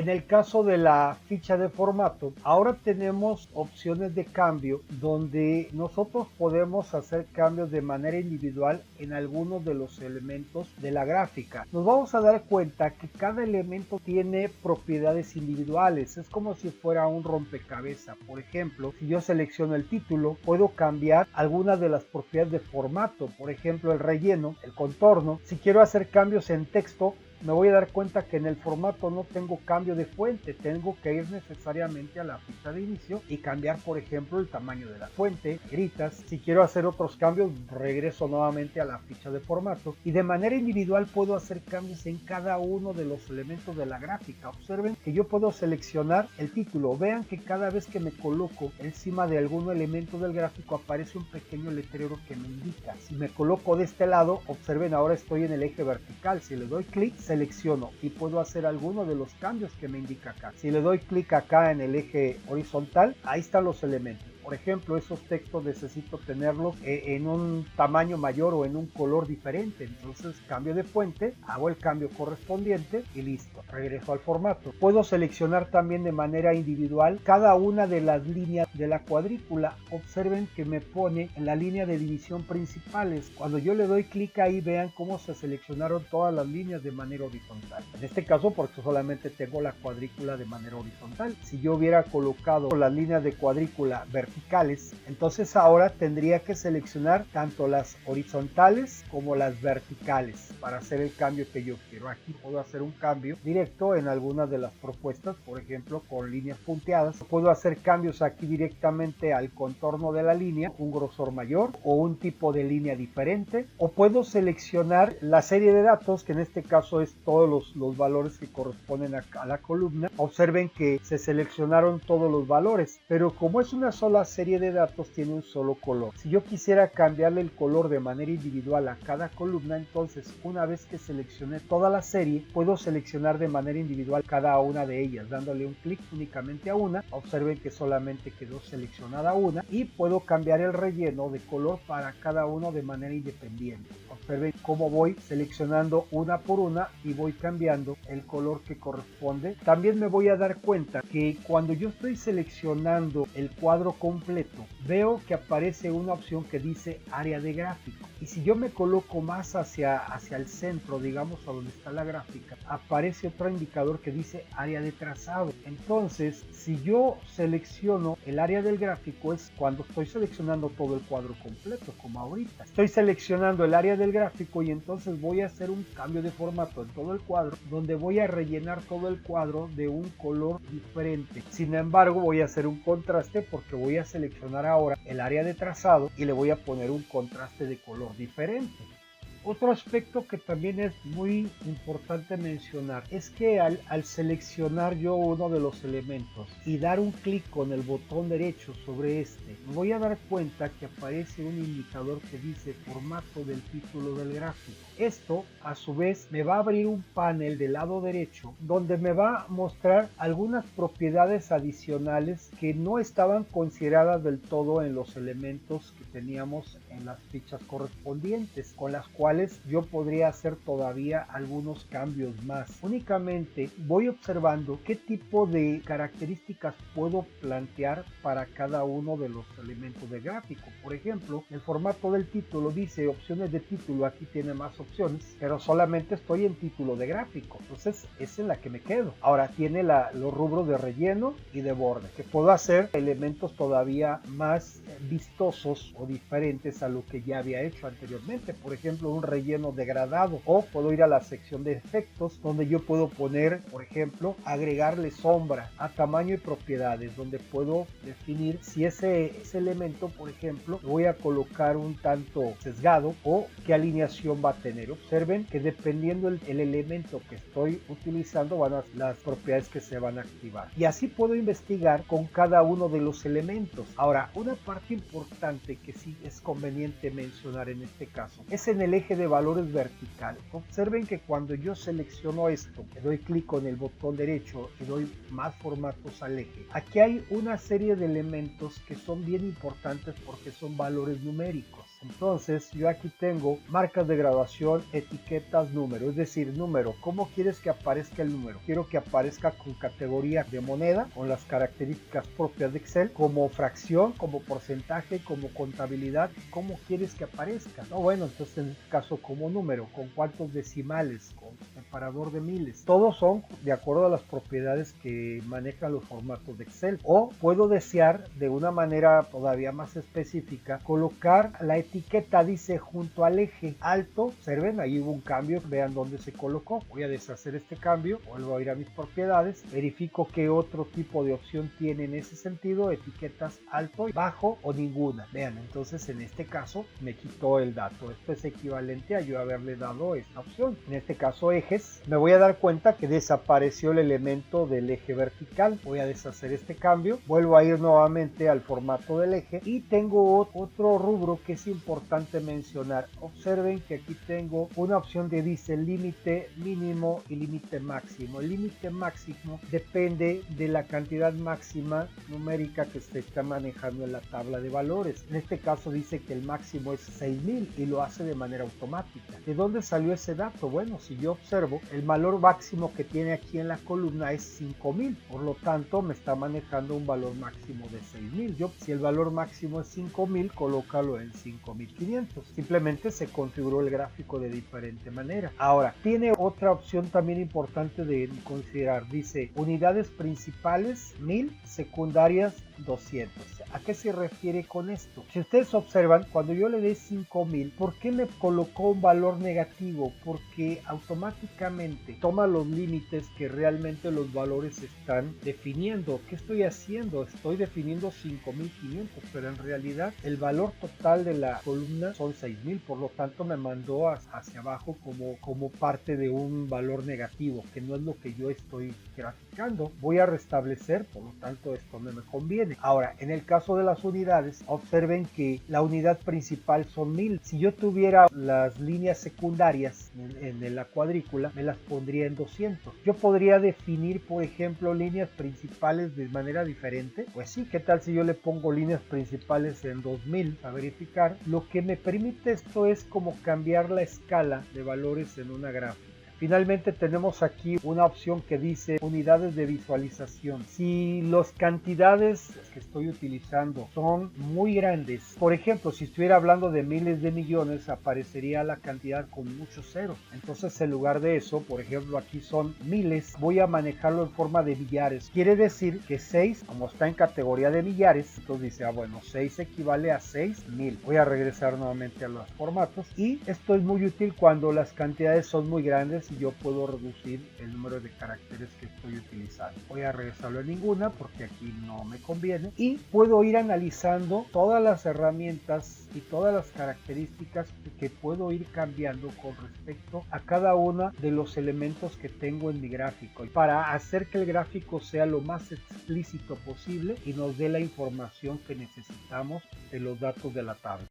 En el caso de la ficha de formato, ahora tenemos opciones de cambio donde nosotros podemos hacer cambios de manera individual en algunos de los elementos de la gráfica. Nos vamos a dar cuenta que cada elemento tiene propiedades individuales, es como si fuera un rompecabezas. Por ejemplo, si yo selecciono el título, puedo cambiar algunas de las propiedades de formato, por ejemplo el relleno, el contorno. Si quiero hacer cambios en texto, me voy a dar cuenta que en el formato no tengo cambio de fuente, tengo que ir necesariamente a la ficha de inicio y cambiar, por ejemplo, el tamaño de la fuente, negritas. Si quiero hacer otros cambios, regreso nuevamente a la ficha de formato y de manera individual puedo hacer cambios en cada uno de los elementos de la gráfica. Observen que yo puedo seleccionar el título, vean que cada vez que me coloco encima de algún elemento del gráfico aparece un pequeño letrero que me indica. Si me coloco de este lado, observen, ahora estoy en el eje vertical, si le doy clic, selecciono y puedo hacer alguno de los cambios que me indica acá. Si le doy clic acá en el eje horizontal, ahí están los elementos. Por ejemplo, esos textos necesito tenerlos en un tamaño mayor o en un color diferente. Entonces cambio de fuente, hago el cambio correspondiente y listo. Regreso al formato. Puedo seleccionar también de manera individual cada una de las líneas de la cuadrícula. Observen que me pone en la línea de división principales. Cuando yo le doy clic ahí, vean cómo se seleccionaron todas las líneas de manera horizontal. En este caso, porque solamente tengo la cuadrícula de manera horizontal. Si yo hubiera colocado las líneas de cuadrícula verticales, entonces ahora tendría que seleccionar tanto las horizontales como las verticales para hacer el cambio que yo quiero. Aquí puedo hacer un cambio directo en algunas de las propuestas, por ejemplo con líneas punteadas. Puedo hacer cambios aquí directamente al contorno de la línea, un grosor mayor o un tipo de línea diferente, o puedo seleccionar la serie de datos, que en este caso es todos los valores que corresponden a la columna. Observen que se seleccionaron todos los valores, pero como es una sola serie de datos, tiene un solo color. Si yo quisiera cambiarle el color de manera individual a cada columna, entonces una vez que seleccioné toda la serie, puedo seleccionar de manera individual cada una de ellas, dándole un clic únicamente a una. Observen que solamente quedó seleccionada una y puedo cambiar el relleno de color para cada uno de manera independiente. Observen cómo voy seleccionando una por una y voy cambiando el color que corresponde. También me voy a dar cuenta que cuando yo estoy seleccionando el cuadro completo, veo que aparece una opción que dice área de gráfico, y si yo me coloco más hacia el centro, digamos a donde está la gráfica, aparece otro indicador que dice área de trazado. Entonces, si yo selecciono el área del gráfico, es cuando estoy seleccionando todo el cuadro completo, como ahorita estoy seleccionando el área del gráfico, y entonces voy a hacer un cambio de formato en todo el cuadro, donde voy a rellenar todo el cuadro de un color diferente. Sin embargo, voy a hacer un contraste porque voy a seleccionar ahora el área de trazado y le voy a poner un contraste de color diferente. Otro aspecto que también es muy importante mencionar es que al seleccionar yo uno de los elementos y dar un clic con el botón derecho sobre este, me voy a dar cuenta que aparece un indicador que dice formato del título del gráfico. Esto a su vez me va a abrir un panel del lado derecho donde me va a mostrar algunas propiedades adicionales que no estaban consideradas del todo en los elementos que teníamos en las fichas correspondientes, con las cuales yo podría hacer todavía algunos cambios más. Únicamente voy observando qué tipo de características puedo plantear para cada uno de los elementos de gráfico. Por ejemplo, el formato del título dice opciones de título, aquí tiene más opciones, pero solamente estoy en título de gráfico, entonces es en la que me quedo. Ahora tiene los rubros de relleno y de borde, que puedo hacer elementos todavía más vistosos o diferentes a lo que ya había hecho anteriormente. Por ejemplo, un relleno degradado, o puedo ir a la sección de efectos donde yo puedo poner, por ejemplo, agregarle sombra a tamaño y propiedades, donde puedo definir si ese elemento, por ejemplo, voy a colocar un tanto sesgado o qué alineación va a tener. Observen que dependiendo el elemento que estoy utilizando van a las propiedades que se van a activar, y así puedo investigar con cada uno de los elementos. Ahora, una parte importante que sí es conveniente mencionar en este caso es en el eje de valores vertical. Observen que cuando yo selecciono esto, le doy clic con el botón derecho y doy más formatos al eje, aquí hay una serie de elementos que son bien importantes porque son valores numéricos. Entonces yo aquí tengo marcas de graduación, etiquetas, número, es decir, número. ¿Cómo quieres que aparezca el número? Quiero que aparezca con categoría de moneda, con las características propias de Excel, como fracción, como porcentaje, como contabilidad. ¿Cómo quieres que aparezca? No, bueno, entonces en este caso como número, con cuántos decimales, con separador de miles. Todos son de acuerdo a las propiedades que manejan los formatos de Excel. O puedo desear de una manera todavía más específica colocar la etiqueta, dice, junto al eje alto. Observen, ahí hubo un cambio, vean dónde se colocó. Voy a deshacer este cambio, vuelvo a ir a mis propiedades, verifico qué otro tipo de opción tiene en ese sentido, etiquetas alto, bajo o ninguna. Vean, entonces en este caso me quitó el dato. Esto es equivalente a yo haberle dado esta opción. En este caso ejes, me voy a dar cuenta que desapareció el elemento del eje vertical. Voy a deshacer este cambio, vuelvo a ir nuevamente al formato del eje y tengo otro rubro que es importante mencionar. Observen que aquí tengo una opción que dice límite mínimo y límite máximo. El límite máximo depende de la cantidad máxima numérica que se está manejando en la tabla de valores. En este caso dice que el máximo es 6000 y lo hace de manera automática. ¿De dónde salió ese dato? Bueno, si yo observo, el valor máximo que tiene aquí en la columna es 5000, por lo tanto me está manejando un valor máximo de 6000. Yo, si el valor máximo es 5000, colócalo en 5500. Simplemente se configuró el gráfico de diferente manera. Ahora, tiene otra opción también importante de considerar. Dice unidades principales 1000, secundarias 200. ¿A qué se refiere con esto? Si ustedes observan, cuando yo le dé 5000, ¿por qué me colocó un valor negativo? Porque automáticamente toma los límites que realmente los valores están definiendo. ¿Qué estoy haciendo? Estoy definiendo 5500, pero en realidad el valor total de la columna son 6000, por lo tanto me mandó hacia abajo como parte de un valor negativo, que no es lo que yo estoy graficando. Voy a restablecer, por lo tanto esto no me conviene. Ahora, en el caso de las unidades, observen que la unidad principal son 1000. Si yo tuviera las líneas secundarias en la cuadrícula, me las pondría en 200. Yo podría definir, por ejemplo, líneas principales de manera diferente. Pues sí, ¿qué tal si yo le pongo líneas principales en 2000 a verificar? Lo que me permite esto es como cambiar la escala de valores en una gráfica. Finalmente tenemos aquí una opción que dice unidades de visualización. Si las cantidades que estoy utilizando son muy grandes, por ejemplo, si estuviera hablando de miles de millones, aparecería la cantidad con muchos ceros. Entonces, en lugar de eso, por ejemplo, aquí son miles, voy a manejarlo en forma de millares. Quiere decir que 6, como está en categoría de millares, entonces dice, bueno, 6 equivale a 6000. Voy a regresar nuevamente a los formatos y esto es muy útil cuando las cantidades son muy grandes y yo puedo reducir el número de caracteres que estoy utilizando. Voy a regresarlo a ninguna porque aquí no me conviene y puedo ir analizando todas las herramientas y todas las características que puedo ir cambiando con respecto a cada uno de los elementos que tengo en mi gráfico para hacer que el gráfico sea lo más explícito posible y nos dé la información que necesitamos de los datos de la tabla.